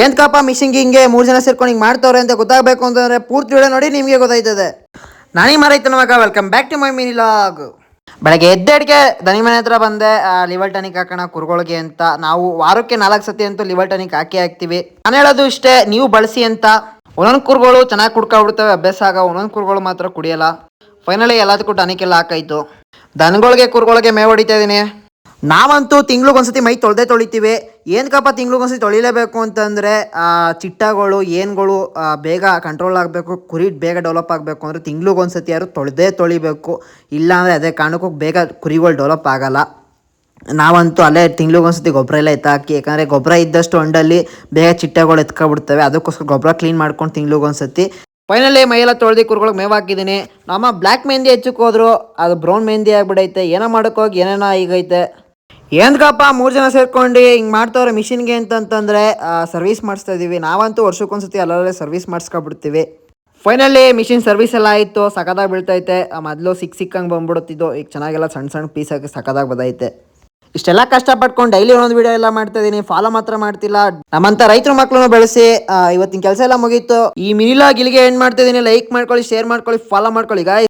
ಏನ್ಕಪ್ಪ ಮಿಷಿನ್ಗೆ ಹಿಂಗೆ 3 ಜನ ಸೇರ್ಕೊಂಡು ಹಿಂಗೆ ಮಾಡ್ತವ್ರೆ ಅಂತ ಗೊತ್ತಾಗಬೇಕು ಅಂತಂದರೆ ಪೂರ್ತಿ ವಿಡಿಯೋ ನೋಡಿ ನಿಮಗೆ ಗೊತ್ತಾಯ್ತದೆ. ನಾನೀ ಮಾರೈತನ ಮಗ, welcome back to my mini log. ಬೆಳಗ್ಗೆ ಎದ್ದೇಳಿಗೆ ದನಿ ಮನೆ ಹತ್ರ ಬಂದೆ ಲಿವರ್ ಟಾನಿಕ್ ಹಾಕೋಣ ಕುರ್ಗೊಳಗೆ ಅಂತ. ನಾವು ವಾರಕ್ಕೆ 4 ಸತಿ ಅಂತೂ ಲಿವರ್ ಟಾನಿಕ್ ಹಾಕ್ತೀವಿ. ನಾನು ಹೇಳೋದು ಇಷ್ಟೇ, ನೀವು ಬಳಸಿ ಅಂತ. ಒಂದೊಂದು ಕುರ್ಗಳು ಚೆನ್ನಾಗಿ ಕುಡ್ಕೊಬಿಡ್ತವೆ, ಅಭ್ಯಾಸ ಆಗ. ಒಂದೊಂದು ಕುರ್ಗಳು ಮಾತ್ರ ಕುಡಿಯಲ್ಲ. ಫೈನಲಿ ಎಲ್ಲದಕ್ಕೂ ಟಾನಿಕ್ ಎಲ್ಲ ಹಾಕಾಯ್ತು. ದನಗಳಿಗೆ ಕುರ್ಗೊಳಗೆ ಮೇವು ಹೊಡಿತಾ ಇದೀನಿ. ನಾವಂತೂ ತಿಂಗ್ಳಿಗೊಂದ್ಸತಿ ಮೈ ತೊಳಿತೀವಿ. ಏನಕ್ಕಪ್ಪ ತಿಂಗ್ಳಿಗೊಂದ್ಸತಿ ತೊಳಿಲೇಬೇಕು ಅಂತಂದರೆ ಚಿಟ್ಟಗಳು ಏನ್ಗಳು ಬೇಗ ಕಂಟ್ರೋಲ್ ಆಗಬೇಕು, ಕುರಿ ಬೇಗ ಡೆವಲಪ್ ಆಗಬೇಕು ಅಂದರೆ ತಿಂಗ್ಳಿಗೊಂದ್ಸತಿ ಯಾರು ತೊಳಿಬೇಕು. ಇಲ್ಲಾಂದರೆ ಅದೇ ಕಾರಣಕ್ಕೂ ಬೇಗ ಕುರಿಗಳು ಡೆವಲಪ್ ಆಗಲ್ಲ. ನಾವಂತೂ ಅಲ್ಲೇ ತಿಂಗ್ಳಿಗೊಂದ್ಸತಿ ಗೊಬ್ಬರ ಎಲ್ಲ ಎತ್ತಾಕಿ, ಯಾಕಂದರೆ ಗೊಬ್ಬರ ಇದ್ದಷ್ಟು ಹಂಡಲ್ಲಿ ಬೇಗ ಚಿಟ್ಟೆಗಳು ಎತ್ಕೊಬಿಡ್ತವೆ. ಅದಕ್ಕೋಸ್ಕರ ಗೊಬ್ಬರ ಕ್ಲೀನ್ ಮಾಡ್ಕೊಂಡು ತಿಂಗ್ಳಿಗೊಂದ್ಸತಿ. ಫೈನಲಿ ಮೈಯೆಲ್ಲ ತೊಳೆದು ಕುರ್ಗಳಿಗೆ ಮೇವು ಹಾಕಿದ್ದೀನಿ. ನಮ್ಮ ಬ್ಲ್ಯಾಕ್ ಮೆಹಂದಿ ಹೆಚ್ಚಕ್ಕೆ ಹೋದ್ರು, ಅದು ಬ್ರೌನ್ ಮೆಹಂದಿ ಆಗಿಬಿಡೈತೆ. ಏನೋ ಮಾಡೋಕ್ಕೋಗಿ ಏನೇನೋ ಈಗೈತೆ. ಏನಕ್ಕಪ್ಪ 3 ಜನ ಸೇರ್ಕೊಂಡು ಹಿಂಗೆ ಮಾಡ್ತವ್ರೆ ಮಿಷಿನ್ಗೆ ಅಂತಂತಂದರೆ ಸರ್ವಿಸ್ ಮಾಡಿಸ್ತಾ ಇದ್ದೀವಿ. ನಾವಂತೂ ವರ್ಷಕ್ಕೊಂದ್ಸತಿ ಅಲ್ಲಲ್ಲೇ ಸರ್ವಿಸ್ ಮಾಡಿಸ್ಕೊಬಿಡ್ತೀವಿ. ಫೈನಲಿ ಮಿಷಿನ್ ಸರ್ವಿಸ್ ಎಲ್ಲ ಆಯಿತು. ಸಖತ್ತಾಗಿ ಬೀಳ್ತೈತೆ. ಮೊದಲು ಸಿಕ್ಕಂಗೆ ಬಂದ್ಬಿಡುತ್ತಿದ್ದು, ಈಗ ಚೆನ್ನಾಗೆಲ್ಲ ಸಣ್ಣ ಸಣ್ಣ ಪೀಸ್ ಹಾಕಿ ಸಖತ್ತಾಗಿ ಬದೈತೆ. ಇಷ್ಟೆಲ್ಲ ಕಷ್ಟಪಟ್ಕೊಂಡು ಡೈಲಿ ಒಂದೊಂದು ವೀಡಿಯೋ ಎಲ್ಲ ಮಾಡ್ತಾ ಇದ್ದೀನಿ. ಫಾಲೋ ಮಾತ್ರ ಮಾಡ್ತಿಲ್ಲ. ನಮ್ಮಂಥ ರೈತರ ಮಕ್ಕಳನ್ನು ಬೆಳೆಸಿ ಇವತ್ತಿನ ಕೆಲಸ ಎಲ್ಲ ಮುಗೀತು. ಈ ಮಿನಿ ಲಾಗ್ ಇಲ್ಲಿಗೆ ಎಂಡ್ ಮಾಡ್ತಾ ಇದ್ದೀನಿ. ಲೈಕ್ ಮಾಡ್ಕೊಳ್ಳಿ, ಶೇರ್ ಮಾಡ್ಕೊಳ್ಳಿ, ಫಾಲೋ ಮಾಡ್ಕೊಳ್ಳಿ ಗಾಯ್ಸ್.